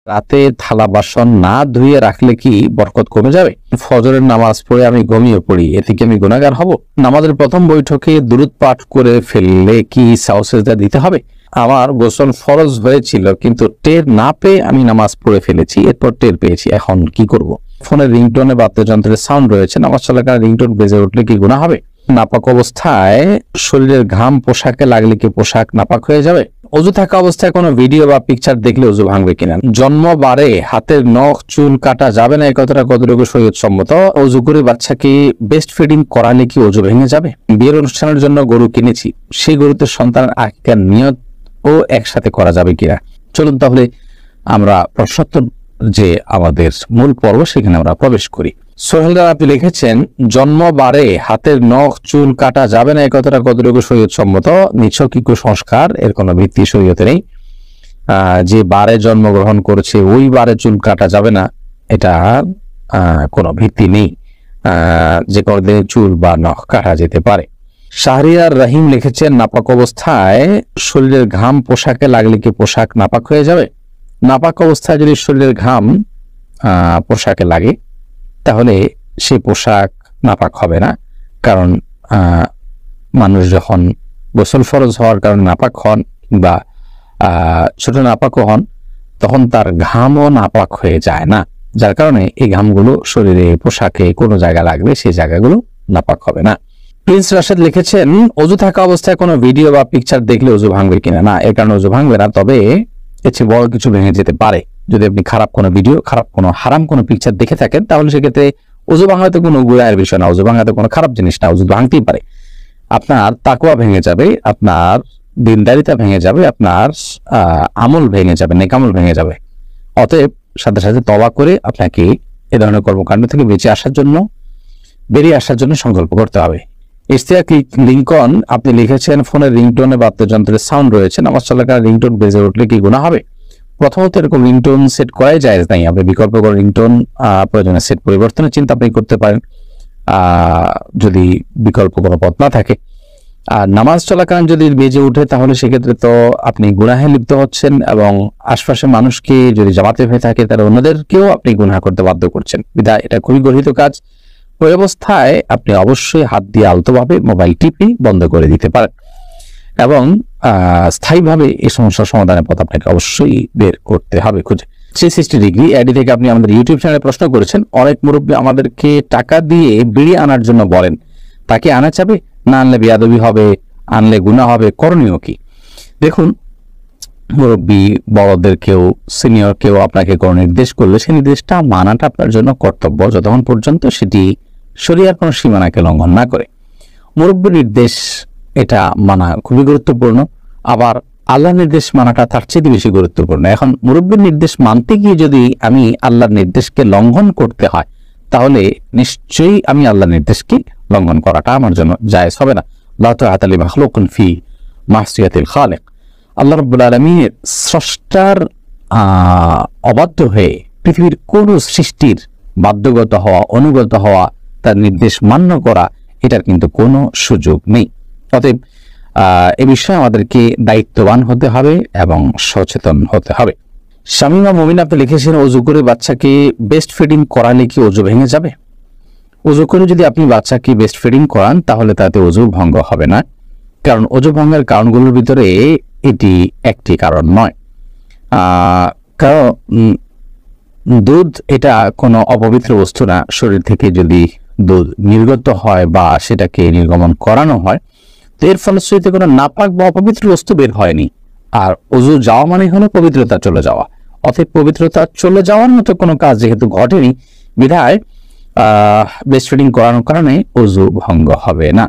রাতে থালা বাসন না ধুয়ে রাখলে কি বরকত কমে যাবে? ফজরের নামাজ পড়ে আমি ঘুমিয়ে পড়ি, এতে কি আমি গুনাহগার হব? নামাজের প্রথম বৈঠকে দুরূদ পাঠ করে ফেললে কি সাও সিজদা দিতে হবে? আমার গোসল ফরজ হয়েছিল, কিন্তু টের না পেয়ে আমি নামাজ পড়ে ফেলেছি, এরপর টের পেয়েছি, এখন কি করব? ফোনের রিংটোনে বাদ্যযন্ত্রের সাউন্ড রয়েছে, নামাজ চলাকালীন রিংটোন বেজে উঠলে কি গুনাহ হবে? নাপাক অবস্থায় শরীরের ঘাম পোশাকে লাগলে কি পোশাক নাপাক হয়ে যাবে? অজু থাকা অবস্থায় কোনো ভিডিও বা পিকচার দেখলে অজু ভাঙবে কিনা? জন্মবারে হাতের নখ চুল কাটা যাবে না, এই কথাটা কতটুকু শরীয়ত সম্মত? অজু করে বাচ্চাকে বেস্ট ফিডিং করালে কি অজু ভেঙে যাবে? বিয়ের অনুষ্ঠানের জন্য গরু কিনেছি, সেই গরুতে সন্তানের আকিকার নিয়ত ও একসাথে করা যাবে কিনা? চলুন তাহলে আমরা প্রশ্নোত্তর যে আমাদের মূল পর্ব সেখানে আমরা প্রবেশ করি। সোহেলদার আপনি লিখেছেন, জন্মবারে হাতের নখ চুল কাটা যাবে না, এই কথাটা কতটুকু শরীয়ত সম্মত? নিছক কি কুসংস্কার, এর কোনো ভিত্তি শরীয়তে নেই। যে বারে জন্মগ্রহণ করেছে ওই বারে চুল কাটা যাবে না, এটা কোনো ভিত্তি নেই। যে কোনো চুল বা নখ কাটা যেতে পারে। শাহরিয়ার রহিম লিখেছেন, নাপাক অবস্থায় শরীরের ঘাম পোশাকে লাগলে কি পোশাক নাপাক হয়ে যাবে? নাপাক অবস্থায় যদি শরীরের ঘাম পোশাকে লাগে তাহলে সে পোশাক নাপাক হবে না, কারণ মানুষ যখন গোসল ফরজ হওয়ার কারণে নাপাক হন বা ছোট নাপাকও হন, তখন তার ঘামও নাপাক হয়ে যায় না, যার কারণে এই ঘামগুলো শরীরে পোশাকে কোনো জায়গা লাগলে সেই জায়গাগুলো নাপাক হবে না। প্রিন্স রাশেদ লিখেছেন, অজু থাকা অবস্থায় কোনো ভিডিও বা পিকচার দেখলে অজু ভাঙবে কিনা? না, এর কারণে অজু ভাঙবে না, তবে এর চেয়ে বড় কিছু ভেঙে যেতে পারে। যদি আপনি খারাপ কোনো ভিডিও, খারাপ কোনো হারাম কোনো পিকচার দেখে থাকেন, তাহলে সেক্ষেত্রে অজু ভাঙাতে কোনো গুনাহের বিষয় না, অজু ভাঙাতে কোনো খারাপ জিনিস না, অজু ভাঙতেই পারে। আপনার তাকওয়া ভেঙে যাবে, আপনার দিনদারিতা ভেঙে যাবে, আপনার আমল ভেঙে যাবে, নেক আমল ভেঙে যাবে। অতএব সাথে সাথে তওবা করে আপনাকে এ ধরনের কর্মকাণ্ড থেকে বেরিয়ে আসার জন্য সংকল্প করতে হবে। ইশতিয়াক লিঙ্কন আপনি লিখেছেন, ফোনের রিংটোনে বাদ্যযন্ত্রের সাউন্ড রয়েছে, নামাজ চলাকালীন রিংটোন বেজে উঠলে কি গুনাহ হবে? প্রথমত এরকম রিংটোন সেট করাই জায়েজ নাই, আপনি বিকল্প করে রিংটোন প্রয়োজনে সেট পরিবর্তনের চিন্তা আপনি করতে পারেন, যদি বিকল্প কোনো পথ না থাকে। আর নামাজ চলাকালীন যদি বেজে উঠে তাহলে সেক্ষেত্রে তো আপনি গুনাহে লিপ্ত হচ্ছেন, এবং আশপাশের মানুষকে যদি জামাতে হয়ে থাকে তাহলে অন্যদেরকেও আপনি গুনাহ করতে বাধ্য করছেন। বিধায় এটা খুবই গর্হিত কাজ। ওই অবস্থায় আপনি অবশ্যই হাত দিয়ে আলতোভাবে মোবাইল টিপে বন্ধ করে দিতে পারেন, এবং স্থায়ীভাবে এই সমস্যার সমাধানের পথ আপনাকে অবশ্যই বের করতে হবে খুঁজে। 360 ডিগ্রি এডি থেকে আপনি আমাদের ইউটিউব চ্যানেলে প্রশ্ন করেছেন, অনেক মুরব্বী আমাদেরকে টাকা দিয়ে বিড়ি আনার জন্য বলেন, তাকে আনা যাবে? না আনলে বেয়াদবি হবে, আনলে গুনাহ হবে, করণীয় কি? দেখুন, মুরব্বী বড়দের কেউ সিনিয়র কেউ আপনাকে কোনো নির্দেশ করলে সেই নির্দেশটা মানাটা আপনার জন্য কর্তব্য, যতক্ষণ পর্যন্ত সেটি শরীয়তের কোনো সীমানাকে লঙ্ঘন না করে। মুরব্বীর নির্দেশ এটা মানা খুবই গুরুত্বপূর্ণ, আবার আল্লাহর নির্দেশ মানাটা তার চেয়ে বেশি গুরুত্বপূর্ণ। এখন মুরব্বীর নির্দেশ মানতে গিয়ে যদি আমি আল্লাহর নির্দেশকে লঙ্ঘন করতে হয়, তাহলে নিশ্চয়ই আমি আল্লাহর নির্দেশকে লঙ্ঘন করাটা আমার জন্য জায়েজ হবে না। লা তাআতা লি মাখলুকিন ফি মাসিয়াতিল খালিক। আল্লাহ রাব্বুল আলামিনের স্রষ্টার অবাধ্য হয়ে পৃথিবীর কোন সৃষ্টির বাধ্যগত হওয়া, অনুগত হওয়া, তার নির্দেশ মান্য করা, এটার কিন্তু কোনো সুযোগ নেই। অতএব এ বিষয়ে আমাদেরকে দায়িত্ববান হতে হবে এবং সচেতন হতে হবে। শামিমা মুমিন আপনি লিখেছেন, অজু করে বাচ্চাকে বেস্ট ফিডিং করালে কি অজু ভেঙে যাবে? অজু করে যদি আপনি বাচ্চাকে বেস্ট ফিডিং করান তাহলে তাতে অজু ভঙ্গ হবে না, কারণ অজু ভঙ্গের কারণগুলোর ভিতরে এটি একটি কারণ নয়। কারণ দুধ এটা কোনো অপবিত্র বস্তু না। শরীর থেকে যদি দুধ নির্গত হয় বা সেটাকে নির্গমন করানো হয়, তো এর ফলশ্রুতিতে কোনো নাপাক বা অপবিত্র বস্তু বের হয়নি। আর অজু যাওয়া মানে হলো পবিত্রতা চলে যাওয়া। অতএব পবিত্রতা চলে যাওয়ার মতো কোনো কাজ যেহেতু ঘটেনি, বিধায় বেস্ট ফিডিং করানোর কারণে অজু ভঙ্গ হবে না।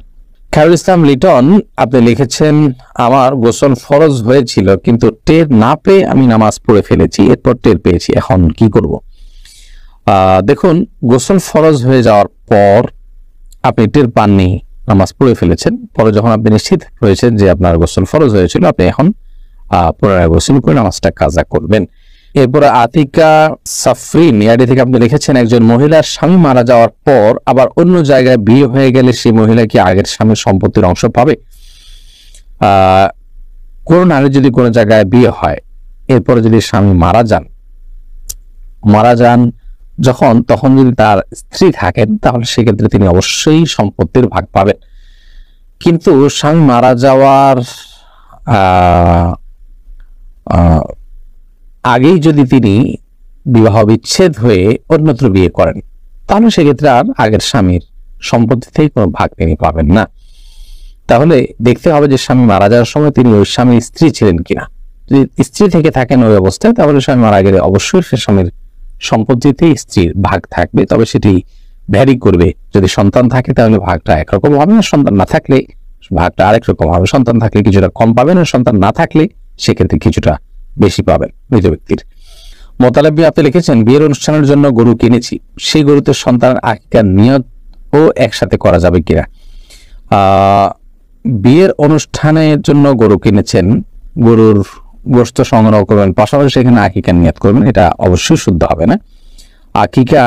খায়রুল ইসলাম লিটন আপনি লিখেছেন, আমার গোসল ফরজ হয়েছিল, কিন্তু টের না পেয়ে আমি নামাজ পড়ে ফেলেছি, এরপর টের পেয়েছি, এখন কি করব? দেখুন, গোসল ফরজ হয়ে যাওয়ার পর আপনি টের পাননি, নামাজ পড়ে ফেলেছেন, পরে যখন আপনি নিশ্চিত হয়েছেন যে আপনার গোসল ফরজ হয়েছিল, আপনি এখন পুনরায় গোসল করে নামাজটা কাজা করবেন। এরপরে আতিকা সাফরিন ইয়াডি থেকে আপনি লিখেছেন, একজন মহিলার স্বামী মারা যাওয়ার পর আবার অন্য জায়গায় বিয়ে হয়ে গেলে সেই মহিলা কি আগের স্বামীর সম্পত্তির অংশ পাবে? কোন নারী যদি কোনো জায়গায় বিয়ে হয়, এরপরে যদি স্বামী মারা যান, মারা যান যখন, তখন যদি তার স্ত্রী থাকেন তাহলে সেক্ষেত্রে তিনি অবশ্যই সম্পত্তির ভাগ পাবেন। কিন্তু স্বামী মারা যাওয়ার আগেই যদি তিনি বিবাহ বিচ্ছেদ হয়ে অন্যত্র বিয়ে করেন তাহলে সেক্ষেত্রে আর আগের স্বামীর সম্পত্তি থেকে কোনো ভাগ তিনি পাবেন না। তাহলে দেখতে হবে যে স্বামী মারা যাওয়ার সময় তিনি ওই স্বামীর স্ত্রী ছিলেন কিনা। যদি স্ত্রী থেকে থাকেন ওই অবস্থায় তাহলে স্বামী মারা গেলে অবশ্যই সে স্বামীর সম্পত্তিতে স্ত্রীর ভাগ থাকবে, তবে সেটি ভ্যারি করবে। যদি সন্তান থাকে তাহলে ভাগটা একরকম হবে, আর সন্তান না থাকলে ভাগটা আরেক রকম হবে। সন্তান থাকলে কিছুটা কম পাবেন, আর সন্তান না থাকলে সেক্ষেত্রে কিছুটা বেশি পাবেন মৃত ব্যক্তির। মোতালেব আপনি লিখেছেন, বিয়ের অনুষ্ঠানের জন্য গরু কিনেছি, সেই গরুতে সন্তানের আকিকার নিয়ত ও একসাথে করা যাবে কিনা। বিয়ের অনুষ্ঠানের জন্য গরু কিনেছেন, গরুর গোশত সংগ্রহ করবেন, পাশাপাশি সেখানে আকিকার নিয়ত করবেন, এটা অবশ্যই শুদ্ধ হবে না। আকিকা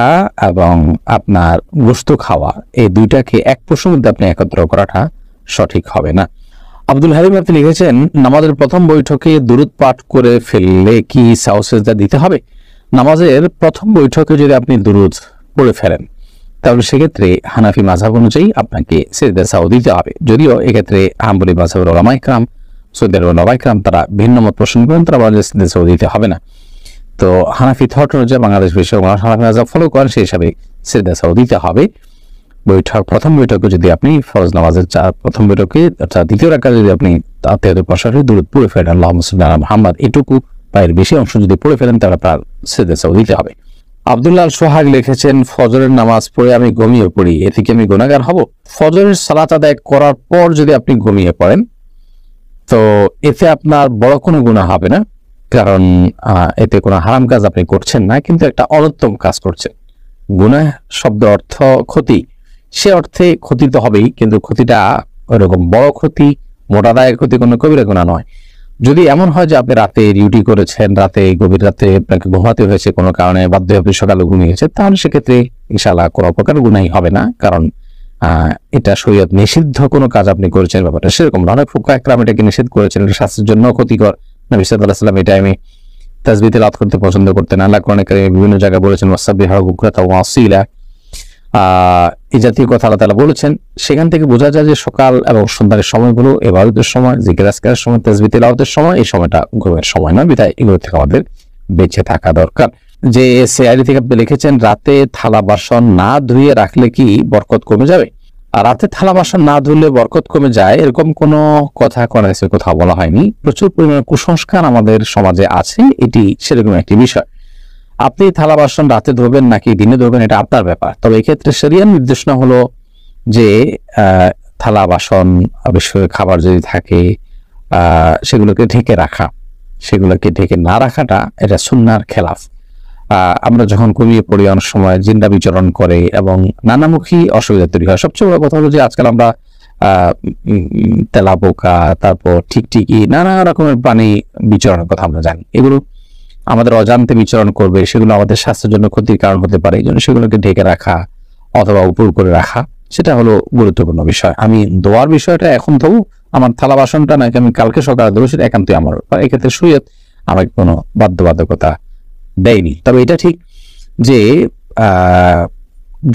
এবং আপনার গোশত খাওয়া এই দুইটাকে এক প্রশ্নের মধ্যে আপনি একত্র করাটা সঠিক হবে না। আব্দুল হালিম আপনি লিখেছেন, নামাজের প্রথম বৈঠকে দুরূদ পাঠ করে ফেললে কি সাও সেজদা দিতে হবে? নামাজের প্রথম বৈঠকে যদি আপনি দুরূদ পড়ে ফেলেন তাহলে সেক্ষেত্রে হানাফি মাযহাব অনুযায়ী আপনাকে সেজদা সাও দিতে হবে। যদিও এক্ষেত্রে হাম্বলি মাযহাবের উলামা ইকরাম, সৌদি আরবের উলামা ইকরাম তারা ভিন্ন মত পোষণ করেন, তারা বলেন সেজদা সাও দিতে হবে না। তো হানাফি থট অনুযায়ী বাংলাদেশ বিশ্বের হানাফি মাযহাব ফলো করেন, সেই হিসাবে সেজদা সাও দিতে হবে। প্রথম বৈঠকে যদি আপনি ফরজ নামাজের প্রথম বৈঠকে দ্বিতীয় রাকাতে যদি আপনি তাহিয়াতুল পাশাপাশি দুরূদ পড়ে ফেলেন আল্লাহুম্মা সাল্লি আলা মুহাম্মদ, এটুকু বা এর বেশি অংশ যদি পড়ে ফেলেন তাহলে আপনার সেজদা সাও দিতে হবে। আব্দুল্লাহ সোহাগ লিখেছেন, ফজরের নামাজ পড়ে আমি ঘুমিয়ে পড়ি, এতে কি আমি গুনাহগার হব? ফজরের সালাত আদায় করার পর যদি আপনি ঘুমিয়ে পড়েন তো এতে আপনার বড় কোনো গুনাহ হবে না, কারণ এতে কোনো হারাম কাজ আপনি করছেন না, কিন্তু একটা অনুত্তম কাজ করছেন। গুনাহ শব্দ অর্থ ক্ষতি, সে অর্থে ক্ষতি তো হবেই, কিন্তু ক্ষতিটা ওইরকম বড় ক্ষতি, মোটা দায়ের ক্ষতি, কোনো কবিরা গুনাহ নয়। যদি এমন হয় যে আপনি রাতে ডিউটি করেছেন, গভীর রাতে আপনাকে ঘুমাতে হয়েছে কোনো কারণে, বাধ্য হয়ে আপনি সকালে ঘুমিয়েছেন, তাহলে সেক্ষেত্রে ইনশাআল্লাহ কোনো প্রকার গুনাহই হবে না, কারণ এটা শরীয়ত নিষিদ্ধ কোনো কাজ আপনি করেছেন, ব্যাপারটা সেরকম না। অনেক ফুকাহা ইকরাম এটাকে নিষেধ করেছেন, এটা স্বাস্থ্যের জন্য ক্ষতিকর। নবী সাল্লাল্লাহু আলাইহি ওয়াসাল্লাম এই টাইমে তাসবিহ তেলাওয়াত করতে পছন্দ করতেন। আল্লাহ কোরআনে কারীমে বিভিন্ন জায়গায় বলেছেন, ওয়াসাব্বিহু বুকরাতাও ওয়া আসীলা, এই জাতীয় কথা আল্লাহ তাআলা বলেছেন। সেখান থেকে বোঝা যায় যে সকাল এবং সন্ধ্যার সময়গুলো ইবাদতের সময়, জিকির আজকারের সময়, তাসবিহ তেলাওয়াতের সময়, এই সময়টা ঘুমের সময় নয়, বিধায় এগুলো থেকে আমাদের বেঁচে থাকা দরকার। যে সিআইডি থেকে আপনি লিখেছেন, রাতে থালা বাসন না ধুয়ে রাখলে কি বরকত কমে যাবে? আর রাতে থালা বাসন না ধুলে বরকত কমে যায় এরকম কোনো কথা কোরআনে কোথাও বলা হয়নি। প্রচুর পরিমাণে কুসংস্কার আমাদের সমাজে আছে, এটি সেরকম একটি বিষয়। আপনি থালা বাসন রাতে ধোবেন নাকি দিনে ধোবেন এটা আপনার ব্যাপার, তবে এক্ষেত্রে শরিয়ার নির্দেশনা হলো যে থালা বাসন, বিশেষ করে খাবার যদি থাকে সেগুলোকে ঢেকে রাখা, সেগুলোকে ঢেকে না রাখাটা এটা সুন্নাহর খেলাফ। আমরা যখন ঘুমিয়ে পড়ি অনেক সময় জিন্দা বিচরণ করে এবং নানামুখী অসুবিধা তৈরি হয়। সবচেয়ে বড় কথা হলো যে আজকাল আমরা তেলাপোকা, তারপর টিকটিকি, নানা রকমের প্রাণী বিচরণের কথা আমরা জানি। এগুলো আমাদের অজান্তে বিচরণ করবে, সেগুলো আমাদের স্বাস্থ্যের জন্য ক্ষতির কারণ হতে পারে। এই জন্য সেগুলোকে ঢেকে রাখা অথবা উপর করে রাখা সেটা হলো গুরুত্বপূর্ণ বিষয়। আমি দোয়ার বিষয়টা এখন ধোবো, আমার থালা বাসনটা নাকি আমি কালকে সকালে ধোবো সেটা একান্তই আমার। এক্ষেত্রে শরীয়ত আমাকে কোনো বাধ্যবাধকতা দেয়নি। তবে এটা ঠিক যে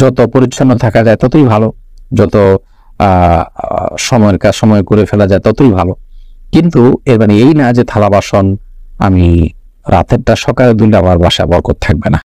যত পরিচ্ছন্ন থাকা যায় ততই ভালো, যত সময়ের কাজ সময় করে ফেলা যায় ততই ভালো। কিন্তু এর মানে এই না যে থালা বাসন আমি রাতেরটা সকালে ধুলে আমার বাসায় বরকত থাকবে না।